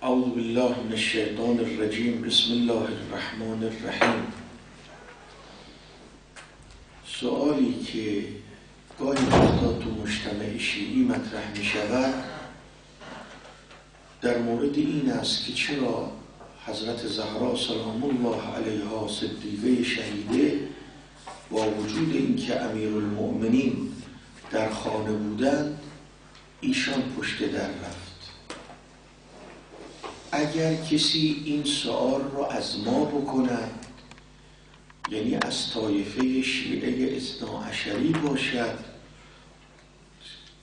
اعوذ بالله من الشیطان الرجیم. بسم الله الرحمن الرحیم. سوالی که گاهی وقتا تو مجتمع شیعی مطرح می شود در مورد این است که چرا حضرت زهرا سلام الله علیها صدیقه شهیده با وجود اینکه امیرالمؤمنین در خانه بودند ایشان پشت در رفت. اگر کسی این سوال رو از ما بکند، یعنی از طایفه شیعه اثناعشری باشد،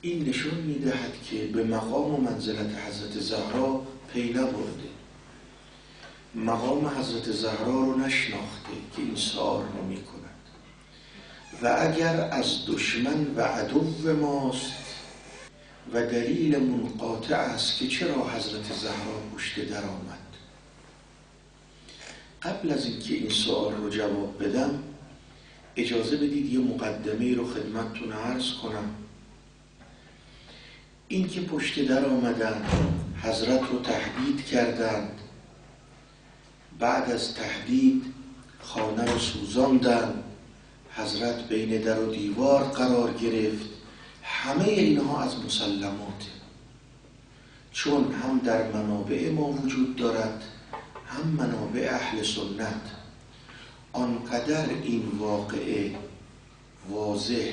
این نشان می‌دهد که به مقام و منزلت حضرت زهرا پی نبرده، مقام حضرت زهرا رو نشناخته که این سوال رو می‌کند. و اگر از دشمن و عدو ماست و دلیل منقاطع است که چرا حضرت زهرا پشت در آمد. قبل از اینکه این سوال رو جواب بدم اجازه بدید یه مقدمه رو خدمتتون عرض کنم. این که پشت در آمدن، حضرت رو تهدید کردند، بعد از تهدید خانه رو سوزاندن، حضرت بین در و دیوار قرار گرفت، همه اینها از مسلمات، چون هم در منابع ما وجود دارد هم منابع اهل سنت. آنقدر این واقعه واضح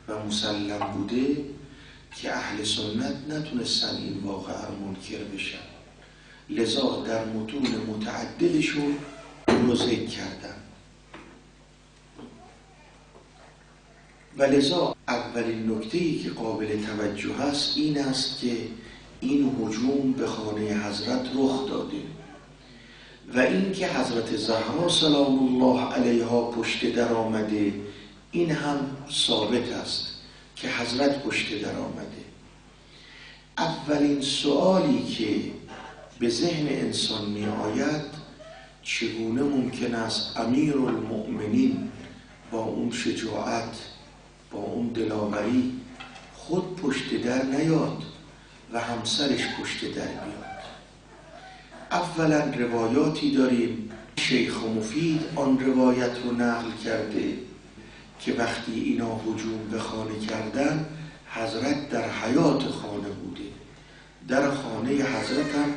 و مسلم بوده که اهل سنت نتونستن این واقعه منکر بشن، لذا در متون متعددشون رو ذکر کردن. و لذا اولین نکته‌ای که قابل توجه است این است که این هجوم به خانه حضرت رخ داده و این که حضرت زهرا سلام الله علیها پشت در آمده، این هم ثابت است که حضرت پشت در آمده. اولین سوالی که به ذهن انسان می آید، چگونه ممکن است امیرالمؤمنین با اون شجاعت، با اون دلاوری خود پشت در نیاد و همسرش پشت در بیاد. اولا روایاتی داریم، شیخ مفید آن روایت رو نقل کرده که وقتی اینا هجوم به خانه کردن، حضرت در حیاط خانه بوده، در خانه حضرت هم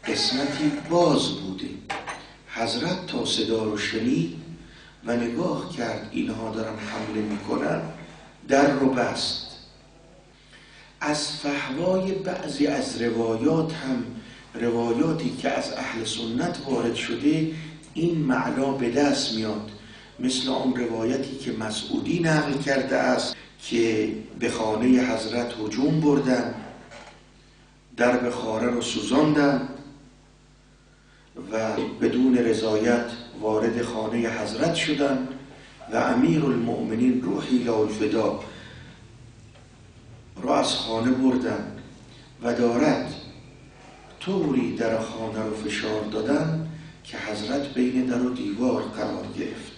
قسمتی باز بوده. حضرت تا صدا رو شنید و نگاه کرد اینها دارن حمله میکنن، در رو بست. از فحوای بعضی از روایات هم، روایاتی که از اهل سنت وارد شده، این معنا به دست میاد، مثل آن روایتی که مسعودی نقل کرده است که به خانه حضرت هجوم بردن، در بخاره رو سوزاندن و بدون رضایت وارد خانه حضرت شدن و امیرالمؤمنین روحی الفدا را از خانه بردن و دارد طوری در خانه رو فشار دادن که حضرت بین در و دیوار قرار گرفت.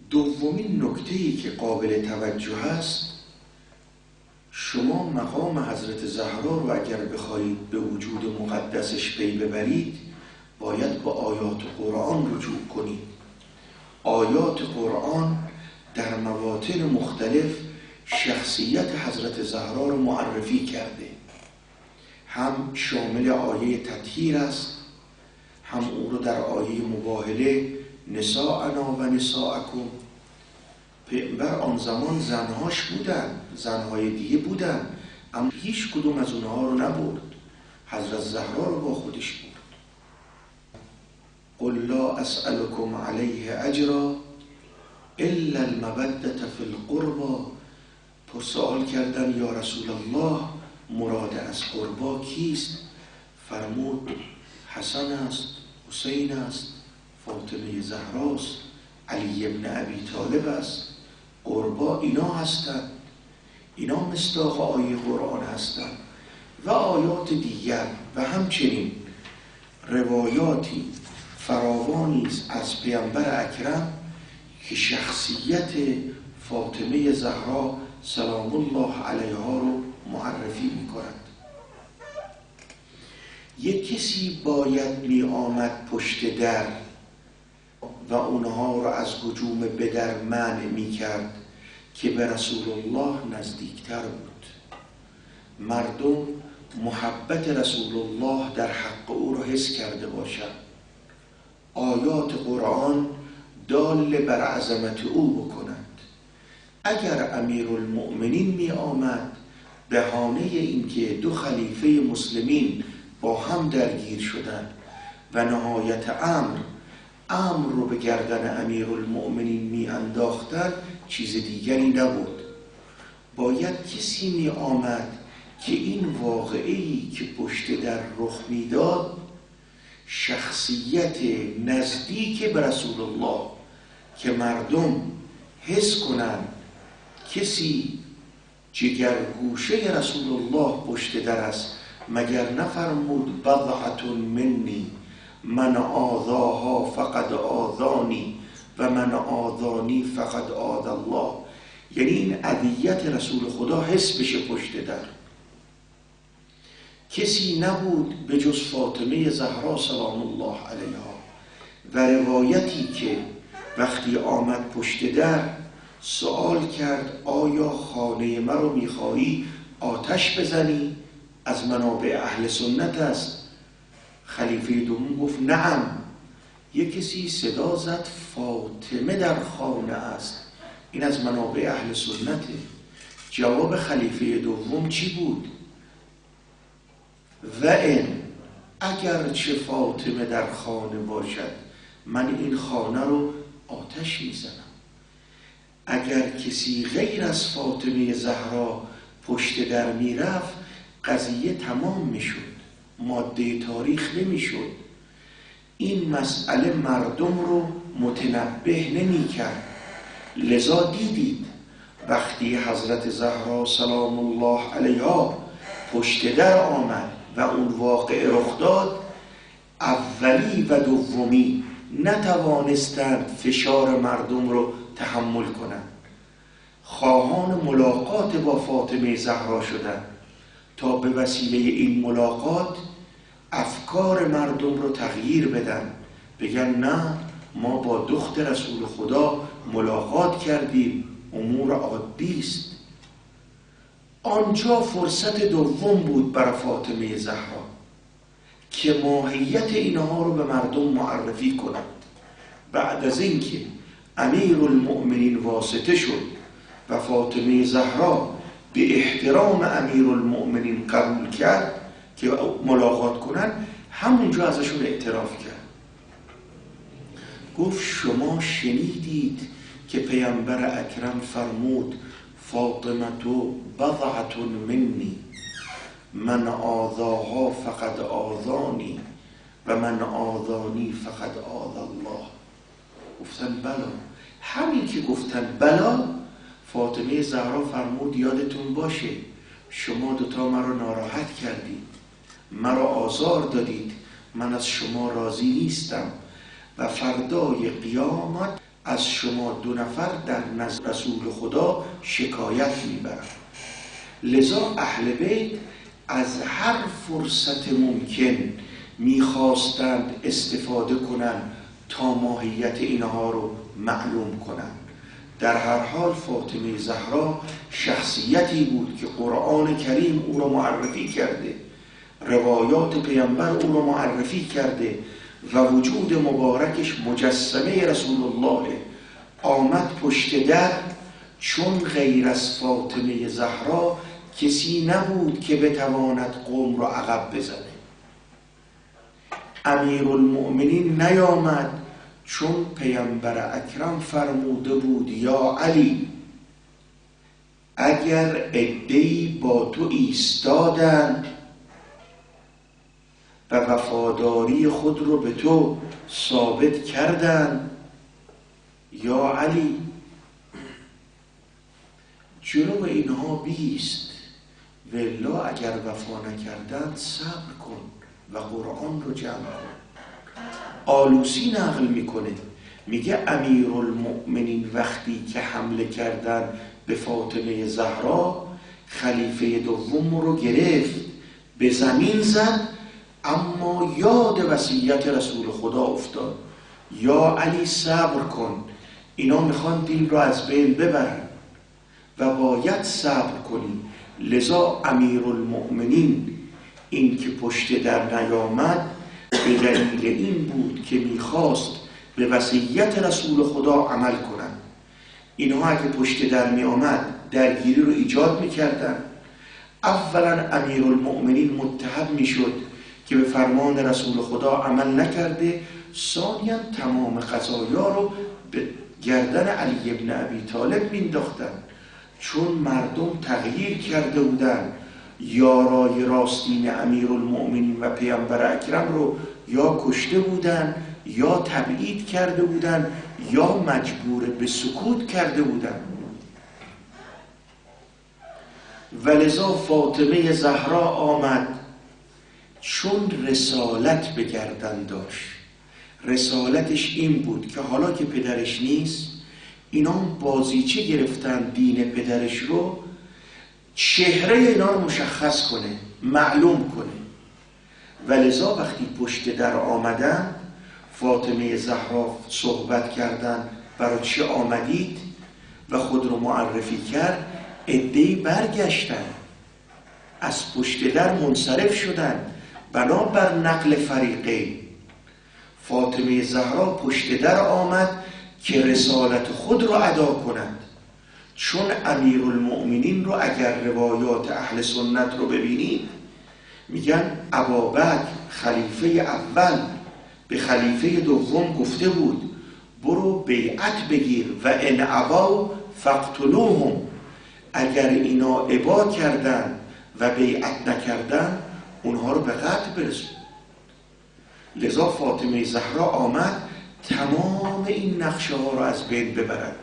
دومین نکته‌ای که قابل توجه است، شما مقام حضرت زهرا رو اگر بخواهید به وجود مقدسش پی ببرید، باید با آیات قرآن رجوع کنید. آیات قرآن در مواطن مختلف شخصیت حضرت زهرا رو معرفی کرده، هم شامل آیه تطهیر است، هم او رو در آیه مباهله نساءنا و نساءکم. پیغمبر آن زمان زنهاش بودن، زنهای دیگه بودن، اما هیچ کدوم از اونها رو نبرد، حضرت زهرا رو با خودش برد. قل لا اسألكم علیه اجرا الا المودة فی القربى. سوال کردن یا رسول الله مراد از قربا کیست؟ فرمود حسن است، حسین است، فاطمه زهراست، علی ابن ابی طالب است. قربا اینا هستند، اینا مصداق آیه قرآن هستند و آیات دیگر و همچنین روایاتی فراوانی است از پیامبر اکرم که شخصیت فاطمه زهرا سلام الله علیها رو معرفی می کند. یک کسی باید می آمد پشت در و اونها را از هجوم به در منع می کرد که به رسول الله نزدیکتر بود. مردم محبت رسول الله در حق او را حس کرده باشند، آیات قرآن دال بر عظمت او بکنند. اگر امیرالمؤمنین می آمد بهانه اینکه دو خلیفه مسلمین با هم درگیر شدند و نهایت امر رو به گردن امیرالمؤمنین می انداختند، چیز دیگری نبود. باید کسی می آمد که این واقعه‌ای که پشت در رخ میداد شخصیت نزدیک به رسول الله که مردم حس کنند کسی جگرگوشه رسول الله پشت در است. مگر نفرمود بضعة منی من آذاها فقد آذانی و من آذانی فقد آذی الله. یعنی این اذیت رسول خدا حس بشه پشت در. کسی نبود به جز فاطمه زهرا سلام الله علیها و روایتی که وقتی آمد پشت در سوال کرد آیا خانه من رو میخواهی آتش بزنی؟ از منابع اهل سنت است. خلیفه دوم گفت نعم. یک کسی صدا زد فاطمه در خانه است، این از منابع اهل سنته. جواب خلیفه دوم چی بود؟ و اگر چه فاطمه در خانه باشد من این خانه رو آتش میزنم. اگر کسی غیر از فاطمه زهرا پشت در میرفت قضیه تمام میشد، ماده تاریخ نمیشد. این مسئله مردم رو متنبه نمیکرد. لذا دیدید وقتی حضرت زهرا سلام الله علیها پشت در آمد و اون واقع رخ داد، اولی و دومی نتوانستند فشار مردم رو تحمل کنند. خواهان ملاقات با فاطمه زهرا شدند تا به وسیله این ملاقات افکار مردم رو تغییر بدن، بگن نه ما با دختر رسول خدا ملاقات کردیم، امور عادی است. آنجا فرصت دوم بود برای فاطمه زهرا که ماهیت اینها رو به مردم معرفی کند. بعد از اینکه امیرالمؤمنین واسطه شد و فاطمه زهرا به احترام امیرالمؤمنین قبول کرد که ملاقات کنند، همونجا ازشون اعتراف کرد. گفت شما شنیدید که پیامبر اکرم فرمود فاطمه بضعة منی من آذاها فقد آذانی و من آذانی فقد آذی الله. گفتن بلا. همین که گفتن بلا، فاطمه زهرا فرمود یادتون باشه شما دوتا مرا ناراحت کردید، مرا آزار دادید، من از شما راضی نیستم و فردای قیامت از شما دو نفر در نزد رسول خدا شکایت میبرم. لذا اهل بیت از هر فرصت ممکن میخواستند استفاده کنند تا ماهیت اینها رو معلوم کنند. در هر حال فاطمه زهرا شخصیتی بود که قرآن کریم او را معرفی کرده، روایات پیامبر او را معرفی کرده و وجود مبارکش مجسمه رسول الله. آمد پشت در چون غیر از فاطمه زهرا کسی نبود که بتواند قوم را عقب بزنه. امیرالمؤمنین نیامد چون پیامبر اکرم فرموده بود یا علی اگر عده‌ای با تو ایستادند و وفاداری خود رو به تو ثابت کردند، یا علی جلو اینها بیست، والله اگر وفا نکردند صبر کن و قرآن رو جمع کن. آلوسی نقل میکنه، میگه امیرالمؤمنین وقتی که حمله کردن به فاطمه زهرا، خلیفه دوم رو گرفت به زمین زد، اما یاد وصیت رسول خدا افتاد، یا علی صبر کن، اینا میخوان دین رو از بین ببرن و باید صبر کنی. لذا امیرالمؤمنین این که پشت در نیامد به دلیل این بود که میخواست به وصیت رسول خدا عمل کنن. اینها اگه پشت در میآمد درگیری رو ایجاد میکردن. اولا امیرالمؤمنین متهم میشد که به فرمان رسول خدا عمل نکرده، ثانیا تمام قضایا رو به گردن علی ابن ابی طالب مینداختن، چون مردم تغییر کرده بودن. یارای راستین امیرالمؤمنین و پیامبر اکرم رو یا کشته بودن یا تبعید کرده بودن یا مجبور به سکوت کرده بودن. ولذا فاطمه زهرا آمد، چون رسالت به گردن داشت. رسالتش این بود که حالا که پدرش نیست، اینا بازیچه گرفتن دین پدرش رو، چهره اینا رو مشخص کنه، معلوم کنه. ولذا وقتی پشت در آمدن، فاطمه زهرا صحبت کردن برای چه آمدید و خود رو معرفی کرد. عده‌ای برگشتن، از پشت در منصرف شدن بنابر نقل فریقین. فاطمه زهرا پشت در آمد که رسالت خود رو ادا کند، چون امیرالمؤمنین رو اگر روایات اهل سنت رو ببینید میگن ابابکر خلیفه اول به خلیفه دوم گفته بود برو بیعت بگیر و ان ابوا فاقتلوهم، اگر اینا ابا کردن و بیعت نکردن اونها رو به قتل برسون. لذا فاطمه زهرا آمد تمام این نقشه ها رو از بین ببرد.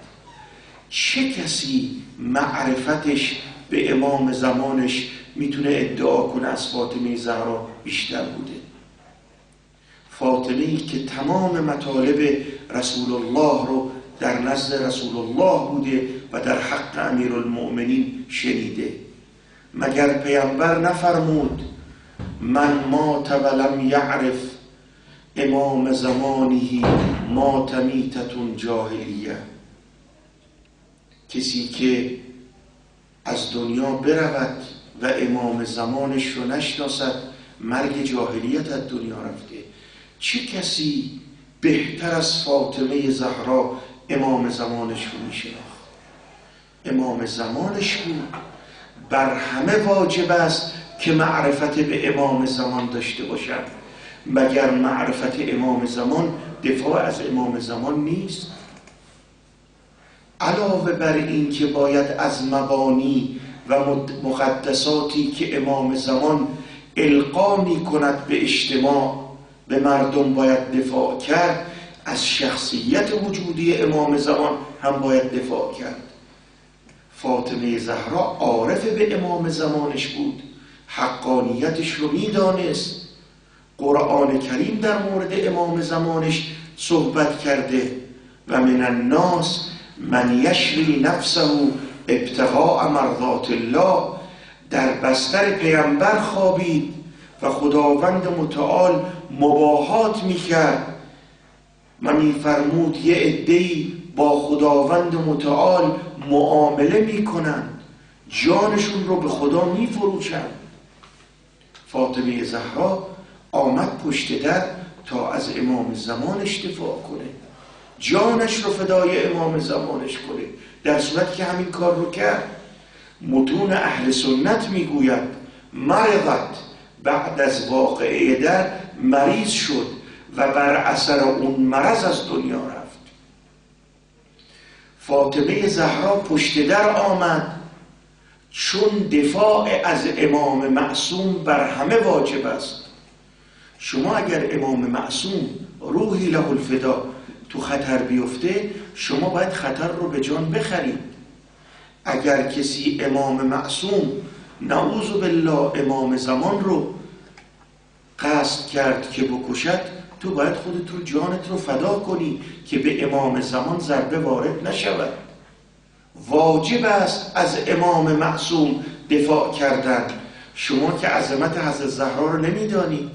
چه کسی معرفتش به امام زمانش میتونه ادعا کنه از فاطمه زهرا بیشتر بوده؟ فاطمه‌ای که تمام مطالب رسول الله رو در نزد رسول الله بوده و در حق امیرالمؤمنین شنیده. مگر پیامبر نفرمود من مات ولم یعرف امام زمانه مات میتة جاهلیه؟ کسی که از دنیا برود و امام زمانش رو نشناسد مرگ جاهلیت از دنیا رفته. چه کسی بهتر از فاطمه زهرا امام زمانش رو میشناخت؟ امام زمانش بود. بر همه واجب است که معرفت به امام زمان داشته باشند. مگر معرفت امام زمان دفاع از امام زمان نیست؟ علاوه بر این که باید از مبانی و مقدساتی که امام زمان القا می کند به اجتماع به مردم باید دفاع کرد، از شخصیت وجودی امام زمان هم باید دفاع کرد. فاطمه زهرا عارف به امام زمانش بود، حقانیتش رو می دانست. قرآن کریم در مورد امام زمانش صحبت کرده و من الناس من یشری نفسه ابتغاء مرضات الله. در بستر پیامبر خوابید و خداوند متعال مباهات میکرد و میفرمود یه عده‌ای با خداوند متعال معامله میکنند، جانشون رو به خدا میفروشند. فاطمه زهرا آمد پشت در تا از امام زمانش دفاع کنه، جانش رو فدای امام زمانش کنه، در صورت که همین کار رو کرد. متون اهل سنت میگوید مرضت، بعد از واقعه در مریض شد و بر اثر اون مرض از دنیا رفت. فاطمه زهرا پشت در آمد، چون دفاع از امام معصوم بر همه واجب است. شما اگر امام معصوم روحی له الفدا تو خطر بیفته، شما باید خطر رو به جان بخرید. اگر کسی امام معصوم نعوذ بالله امام زمان رو قصد کرد که بکشد، تو باید خودت رو جانت رو فدا کنی که به امام زمان ضربه وارد نشود. واجب است از امام معصوم دفاع کردن. شما که عظمت حضرت زهرا رو نمیدانید،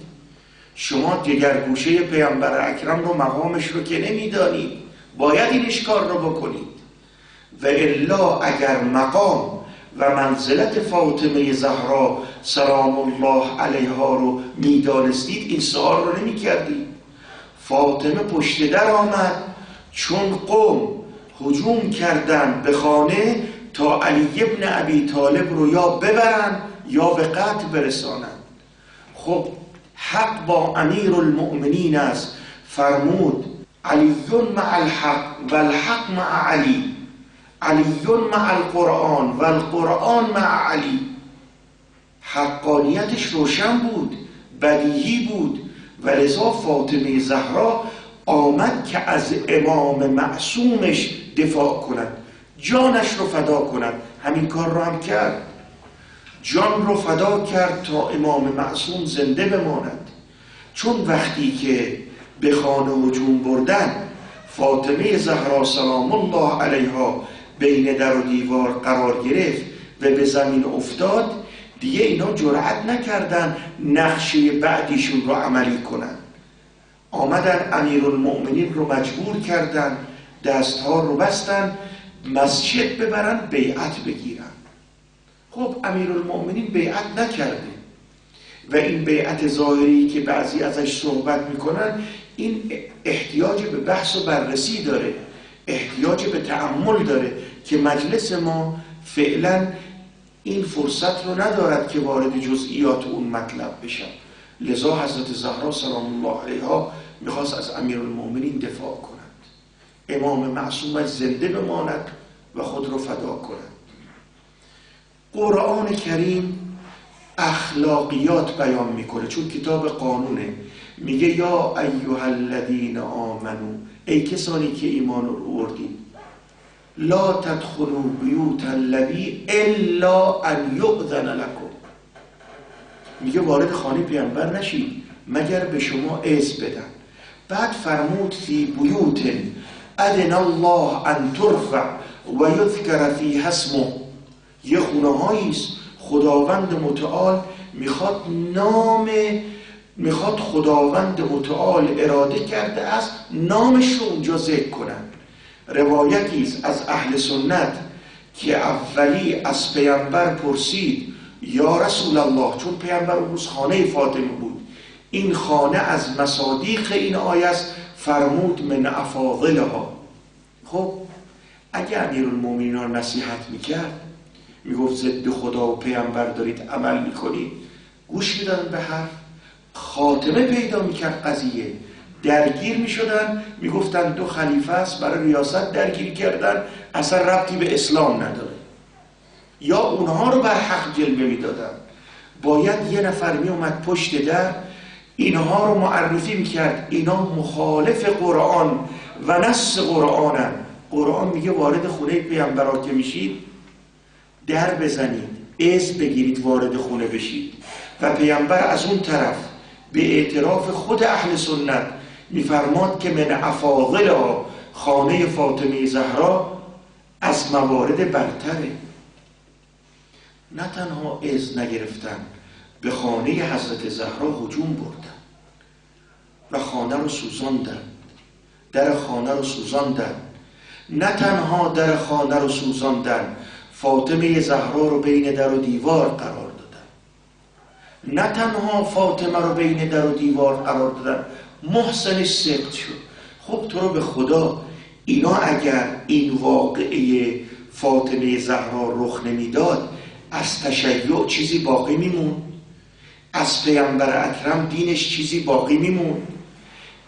شما جگرگوشه پیامبر اکرم رو مقامش رو که نمیدانید، باید این اشکال رو بکنید. و الا اگر مقام و منزلت فاطمه زهرا سلام الله علیها رو میدانستید این سوال رو نمی کردید. فاطمه پشت در آمد چون قوم هجوم کردن به خانه تا علی ابن ابی طالب رو یا ببرن یا به قتل برسانن. خب حق با امیر المؤمنین است، فرمود علی مع الحق و الحق مع علی، علی مع القرآن و القرآن مع علی. حقانیتش روشن بود، بدیهی بود، و لذا فاطمه زهرا آمد که از امام معصومش دفاع کند، جانش رو فدا کند. همین کار رو هم کرد، جان رو فدا کرد تا امام معصوم زنده بماند. چون وقتی که به خانه هجوم بردن، فاطمه زهرا سلام الله علیها بین در و دیوار قرار گرفت و به زمین افتاد، دیگه اینا جرأت نکردن نقشه بعدیشون رو عملی کنن. آمدن امیرالمؤمنین رو مجبور کردن دستها رو بستن مسجد ببرن بیعت بگیرن. خب امیرالمؤمنین بیعت نکرده و این بیعت ظاهری که بعضی ازش صحبت میکنن این احتیاج به بحث و بررسی داره، احتیاج به تأمل داره که مجلس ما فعلا این فرصت رو ندارد که وارد جزئیات اون مطلب بشن. لذا حضرت زهرا سلام الله علیها میخواست از امیرالمؤمنین دفاع کند، امام معصومش زنده بماند و خود رو فدا کند. قرآن کریم اخلاقیات بیان میکنه، چون کتاب قانونه. میگه یا ایها الذین آمنو، ای کسانی که ایمان رو آوردید، لا تدخلوا بیوت النبی الا ان یؤذن لکم. میگه وارد خانه پیامبر نشید مگر به شما اذن بدن. بعد فرمود فی بیوت اذن الله ان ترفع و یذکر فیها اسمه. یه خونه هاییست خداوند متعال میخواد خداوند متعال اراده کرده است نامش رو اونجا ذکر کنن. روایتی است از اهل سنت که اولی از پیامبر پرسید یا رسول الله، چون پیامبر اون روز خانه فاطمه بود، این خانه از مصادیق این آیه است، فرمود من افاضلها. خب اگه امیرالمؤمنین رو نصیحت میکرد، میگفت ضد خدا و پیامبر دارید عمل میکنید، گوش میدادن به حرف، خاتمه پیدا میکرد قضیه، درگیر میشدن، میگفتن دو خلیفه است برای ریاست درگیر کردن، اصلا ربطی به اسلام نداره، یا اونها رو بر حق جلوه میدادن. باید یه نفر میومد پشت در اینها رو معرفی میکرد اینا مخالف قرآن و نص قرآنن. قرآن میگه وارد خونه پیامبر که میشید در بزنید، اذن بگیرید وارد خونه بشید. و پیامبر از اون طرف به اعتراف خود اهل سنت میفرماد که من افاضلها، خانه فاطمه زهرا از موارد برتره. نه تنها اذن نگرفتن، به خانه حضرت زهرا هجوم بردن و خانه رو سوزاندن، در خانه رو سوزاندن. نه تنها در خانه رو سوزاندن، فاطمه زهرا رو بین در و دیوار قرار دادن. نه تنها فاطمه رو بین در و دیوار قرار دادن، محسنش سقط شد. خب تو رو به خدا اینا اگر این واقعه فاطمه زهرا رخ نمیداد، از تشیع چیزی باقی میمون؟ از پیامبر اکرم دینش چیزی باقی میمون؟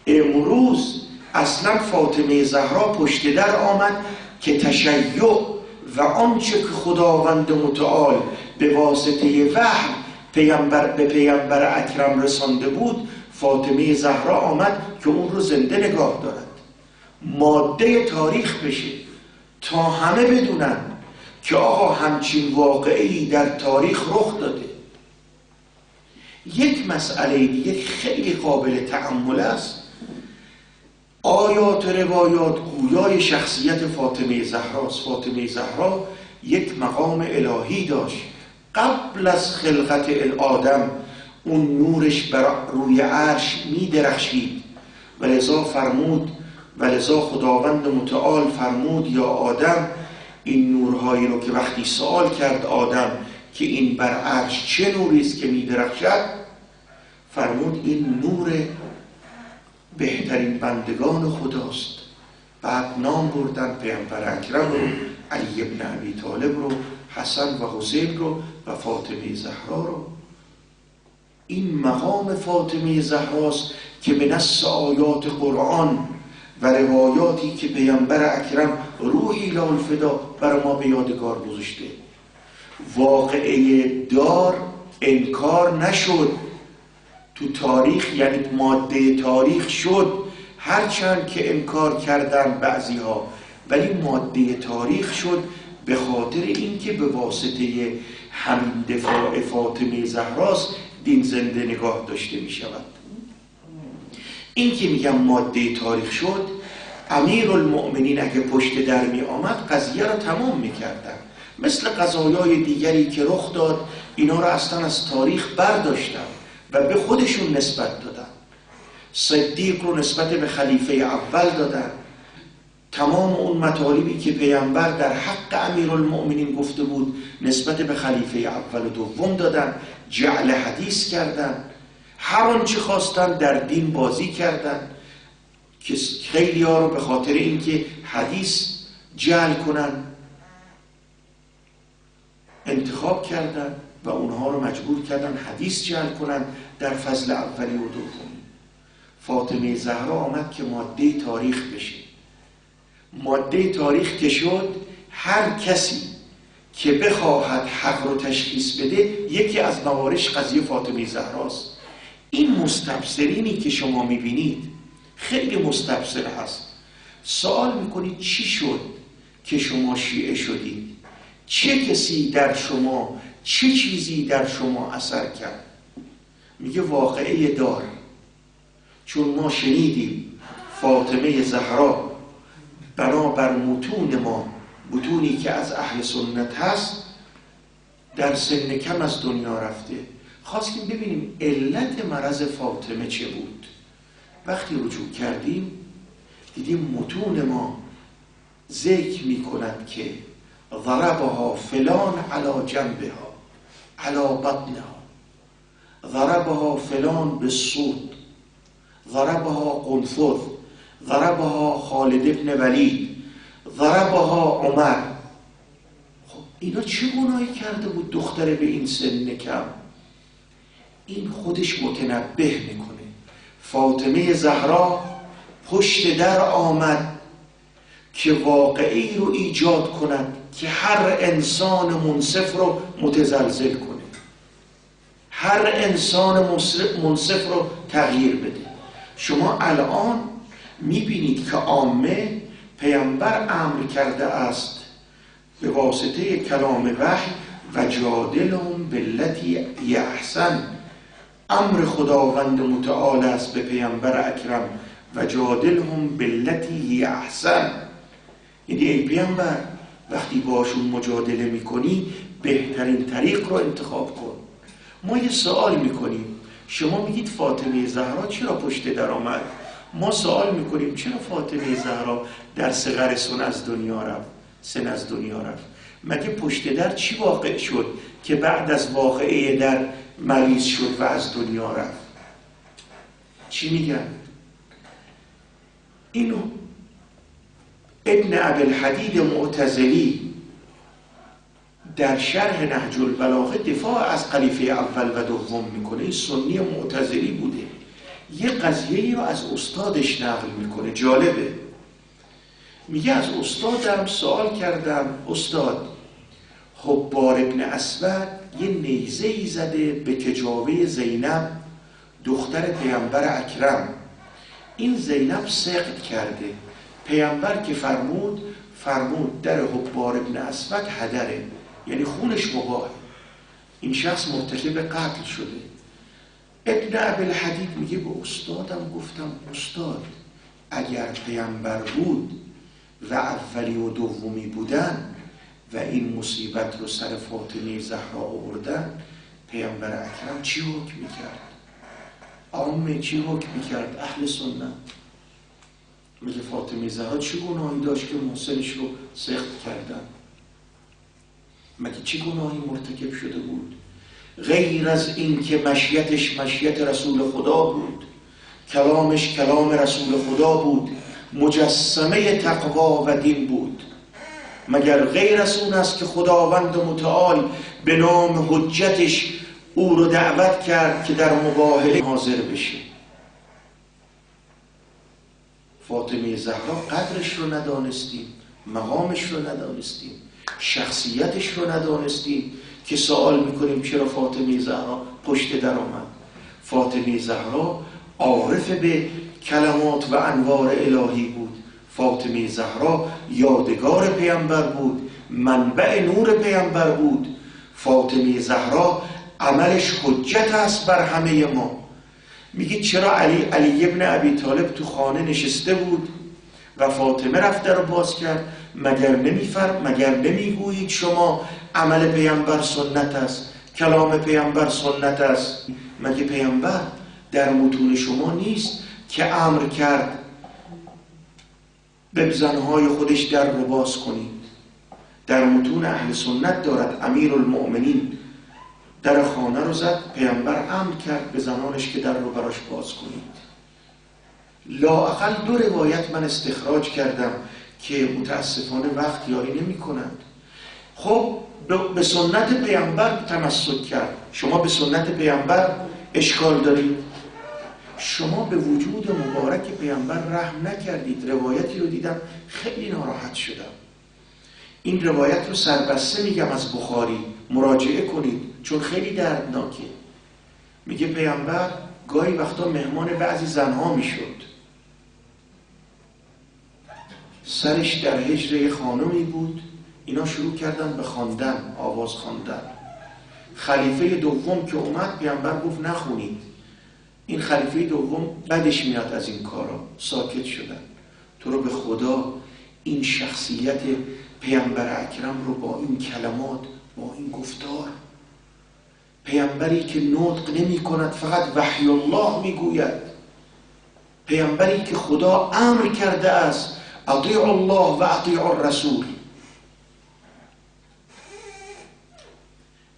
امروز اصلا فاطمه زهرا پشت در آمد که تشیع و آنچه که خداوند متعال به واسطه وحی به پیامبر اکرم رسانده بود، فاطمه زهرا آمد که اون رو زنده نگاه دارد، ماده تاریخ بشه تا همه بدونن که آقا همچین واقعی در تاریخ رخ داده. یک مسئله دیگه خیلی قابل تأمل است. آیات روایات گویای شخصیت فاطمه زهراست. فاطمه زهرا یک مقام الهی داشت. قبل از خلقت آدم اون نورش بر روی عرش می درخشید و لذا فرمود و لذا خداوند متعال فرمود یا آدم، این نورهایی رو که وقتی سوال کرد آدم که این بر عرش چه نوری است که می درخشد، فرمود این نور بهترین بندگان خداست. بعد نام بردن پیامبر اکرم رو، علی ابن ابی طالب رو، حسن و حسین رو و فاطمه زهرا رو. این مقام فاطمه زهراست که به نص آیات قرآن و روایاتی که پیامبر اکرم روحی لالفدا برای ما به یادگار گذاشته، واقعه دار انکار نشد تو تاریخ، یعنی ماده تاریخ شد، هرچند که انکار کردن بعضی ها، ولی ماده تاریخ شد به خاطر اینکه به واسطه همین دفاع فاطمه زهراست دین زنده نگاه داشته می شود. این که میگم ماده تاریخ شد، امیرالمؤمنین اگه پشت در می آمد قضیه را تمام می کردن. مثل قضایای دیگری که رخ داد، اینا را اصلا از تاریخ برداشتن و به خودشون نسبت دادن. صدیق رو نسبت به خلیفه اول دادن. تمام اون مطالبی که پیامبر در حق امیرالمؤمنین گفته بود نسبت به خلیفه اول و دوم دادن. جعل حدیث کردن، هر آنچه خواستن در دین بازی کردن که خیلی ها رو به خاطر اینکه حدیث جعل کنن انتخاب کردن و اونها رو مجبور کردن حدیث جعل کنن در فضل اولی و دومی. فاطمه زهرا آمد که ماده تاریخ بشه. ماده تاریخ که شد، هر کسی که بخواهد حق رو تشخیص بده، یکی از موارش قضیه فاطمه زهراست. این مستبصرینی که شما میبینید خیلی مستبصر هست. سوال میکنید چی شد که شما شیعه شدید؟ چه کسی در شما، چه چیزی در شما اثر کرد؟ میگه واقعه دار. چون ما شنیدیم فاطمه زهرا بنابر متون ما، متونی که از اهل سنت هست، در سن کم از دنیا رفته. خواستیم ببینیم علت مرض فاطمه چه بود. وقتی رجوع کردیم دیدیم متون ما ذکر می کند که ضربها فلان علی جنبها علی بطنها، ضربها فلان بالصوت، ضربها قنفذ، ضربها خالد ابن ولید، ضربها عمر. خب اینا چه گناهی کرده بود دختره به این سن کم؟ این خودش متنبه میکنه. فاطمه زهرا پشت در آمد که واقعی رو ایجاد کند که هر انسان منصف رو متزلزل کنه، هر انسان منصف رو تغییر بده. شما الان میبینید که عامه پیامبر امر کرده است به واسطه کلام وحی و جادلهم بالتی هی احسن. امر خداوند متعال است به پیامبر اکرم و جادلهم بالتی هی احسن. یعنی ای پیامبر وقتی باشون مجادله میکنی بهترین طریق رو انتخاب کن. ما یه سوال میکنیم، شما میگید فاطمه زهرا چرا پشت در آمد؟ ما سوال میکنیم چرا فاطمه زهرا در صغر سن از دنیا رفت؟ مگه پشت در چی واقع شد که بعد از واقعه در مریض شد و از دنیا رفت؟ چی میگن؟ اینو ابن ابوالحدید معتزلی در شرح نهج البلاغه دفاع از خلیفه اول و دوم میکنه. این سنی معتزلی بوده. یه قضیه‌ای رو از استادش نقل میکنه، جالبه. میگه از استادم سوال کردم استاد، حبار ابن اسود یه نیزه‌ای زده به کجاوه زینب دختر پیامبر اکرم. این زینب سقط کرده. پیامبر که فرمود در حبار ابن اسود هدره، یعنی خونش مباهه، این شخص مرتکب قتل شده. ابن ابوالحدید میگه به استادم گفتم استاد اگر پیامبر بود و اولی و دومی بودن و این مصیبت رو سر فاطمه زهرا آوردن، پیامبر اکرم چی حکم میکرد؟ عامه چی حکم میکرد؟ اهل سنت میگه فاطمه زهرا چه گناهی داشت که محسنش رو سخت کردن؟ مگه چه گناهی مرتکب شده بود؟ غیر از این که مشیتش مشیت رسول خدا بود، کلامش کلام رسول خدا بود، مجسمه تقوا و دین بود. مگر غیر از اون است که خداوند متعال به نام حجتش او رو دعوت کرد که در مباهله حاضر بشه؟ فاطمه زهرا قدرش رو ندانستیم، مقامش رو ندانستیم، شخصیتش رو ندانستیم که سوال میکنیم چرا فاطمه زهرا پشت در آمد. فاطمه زهرا عارف به کلمات و انوار الهی بود. فاطمه زهرا یادگار پیامبر بود، منبع نور پیامبر بود. فاطمه زهرا عملش حجت است بر همه ما. میگه چرا علی ابن ابی طالب تو خانه نشسته بود و فاطمه رفت در رو باز کرد؟ مگر نمیگویید شما عمل پیامبر سنت است، کلام پیامبر سنت است؟ مگه پیامبر در متون شما نیست که امر کرد به زنهای خودش در رو باز کنید؟ در متون اهل سنت دارد امیرالمؤمنین در خانه رو زد، پیامبر امر کرد به زنانش که در رو براش باز کنید. لااقل 2 روایت من استخراج کردم که متاسفانه وقت یاری نمی کنند. خب به سنت پیامبر تمسک کرد. شما به سنت پیامبر اشکال دارید؟ شما به وجود مبارک پیامبر رحم نکردید. روایتی رو دیدم خیلی ناراحت شدم. این روایت رو سربسته میگم از بخاری، مراجعه کنید چون خیلی دردناکه. میگه پیامبر گاهی وقتا مهمان بعضی زنها میشد، سرش در هجر خانمی بود، اینا شروع کردن به خواندن، آواز خواندن. خلیفه دوم که اومد پیامبر گفت نخونید، این خلیفه دوم بدش میاد از این کارا. ساکت شدن. تو رو به خدا این شخصیت پیامبر اکرم رو با این کلمات، با این گفتار، پیامبری که نطق نمی کند فقط وحی الله میگوید، پیامبری که خدا امر کرده است اطیع الله و اطیع الرسول.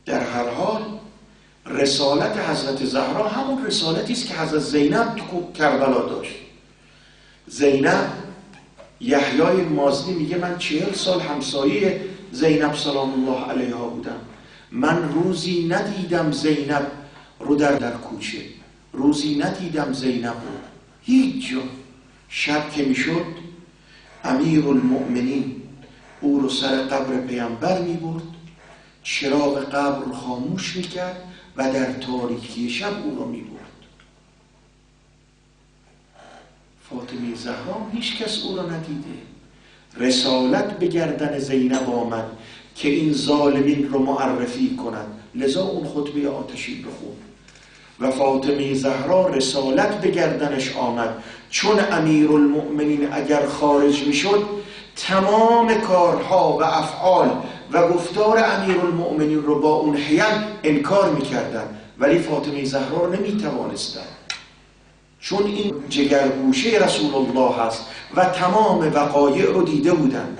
در هر حال رسالت حضرت زهرا همون رسالتی است که حضرت زینب تو کربلا داشت. زینب، یحیای مازنی میگه من 40 سال همسایه زینب سلام الله علیها بودم. من روزی ندیدم زینب رو در کوچه، روزی ندیدم زینب رو هیچ جا. شب که میشد امیرالمؤمنین او رو سر قبر پیامبر میبرد، چراغ قبر رو خاموش میکرد و در تاریکی شب او رو میبرد. فاطمه زهرا هیچ کس او رو ندیده. رسالت به گردن زینب آمد که این ظالمین رو معرفی کند، لذا اون خطبه آتشین بخون. و فاطمه زهرا رسالت به گردنش آمد چون امیرالمؤمنین اگر خارج میشد تمام کارها و افعال و گفتار امیرالمؤمنین رو با اون حیل انکار میکردن، ولی فاطمه زهرا رو نمیتوانستن چون این جگرگوشه رسول الله هست و تمام وقایع رو دیده بودن.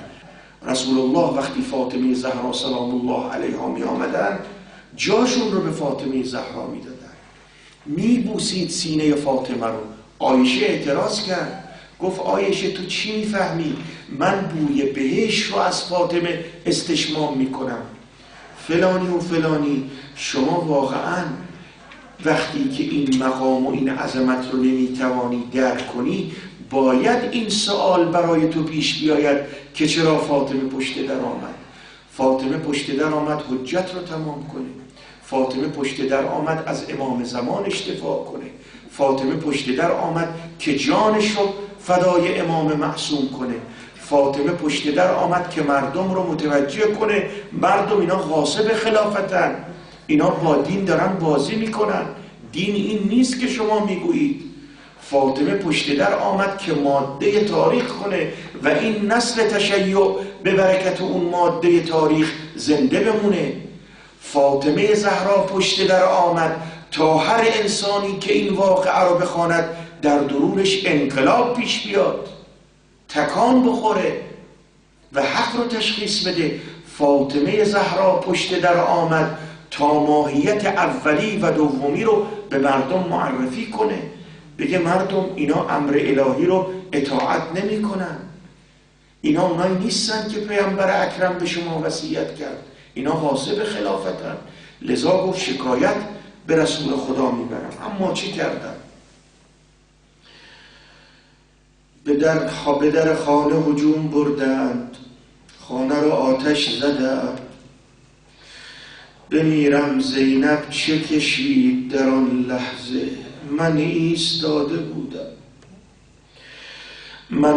رسول الله وقتی فاطمه زهرا سلام الله علیها می آمدن جاشون رو به فاطمه زهرا می دادن، می بوسید سینه فاطمه رو. عایشه اعتراض کرد، گفت عایشه تو چی می فهمی؟ من بوی بهشت رو از فاطمه استشمام می کنم. فلانی و فلانی، شما واقعاً وقتی که این مقام و این عظمت رو نمیتوانی درک کنی باید این سوال برای تو پیش بیاید که چرا فاطمه پشت در آمد. فاطمه پشت در آمد حجت رو تمام کنه. فاطمه پشت در آمد از امام زمانش دفاع کنه. فاطمه پشت در آمد که جانش رو فدای امام معصوم کنه. فاطمه پشت در آمد که مردم رو متوجه کنه مردم اینا غاصب خلافتن، اینا با دین دارن بازی میکنن، دین این نیست که شما میگویید. فاطمه پشت در آمد که ماده تاریخ کنه و این نسل تشیع به برکت اون ماده تاریخ زنده بمونه. فاطمه زهرا پشت در آمد تا هر انسانی که این واقعه رو بخواند در درونش انقلاب پیش بیاد، تکان بخوره و حق رو تشخیص بده. فاطمه زهرا پشت در آمد تا ماهیت اولی و دومی رو به مردم معرفی کنه، بگه مردم اینا امر الهی رو اطاعت نمی کنن، اینا اونایی نیستن که پیامبر اکرم به شما وصیت کرد، اینا غاصب خلافتن. لذا گفت شکایت به رسول خدا میبرم. اما چی کردن؟ به در خانه هجوم بردند، خانه را آتش زدند. بمیرم زینب چه کشید در آن لحظه، من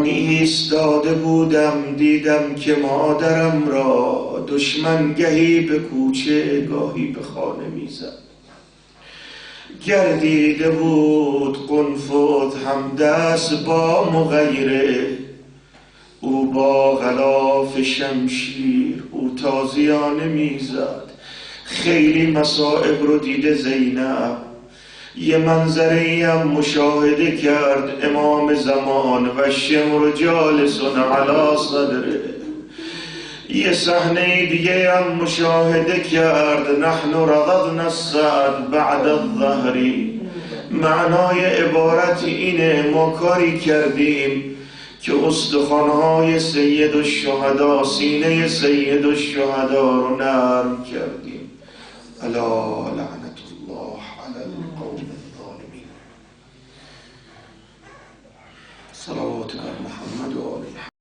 ایستاده بودم دیدم که مادرم را دشمن گهی به کوچه گاهی به خانه میزد. گردیده بود قنفذ هم دست با مغیره، او با غلاف شمشیر او تازیانه میزد. خیلی مصائب رو دیده زینب، یه منظری هم مشاهده کرد امام زمان و شمر جالسون علی صدره. یه صحنه دیگه هم مشاهده کرد، نحن رضضنا السعد بعد الظهری. معنای عبارت اینه ما کاری کردیم که استخوان‌های سید الشهدا، سینه سید الشهدا رو نرم کردیم. الا لعنت الله علی القوم الظالمین. صلوات بر محمد و آله.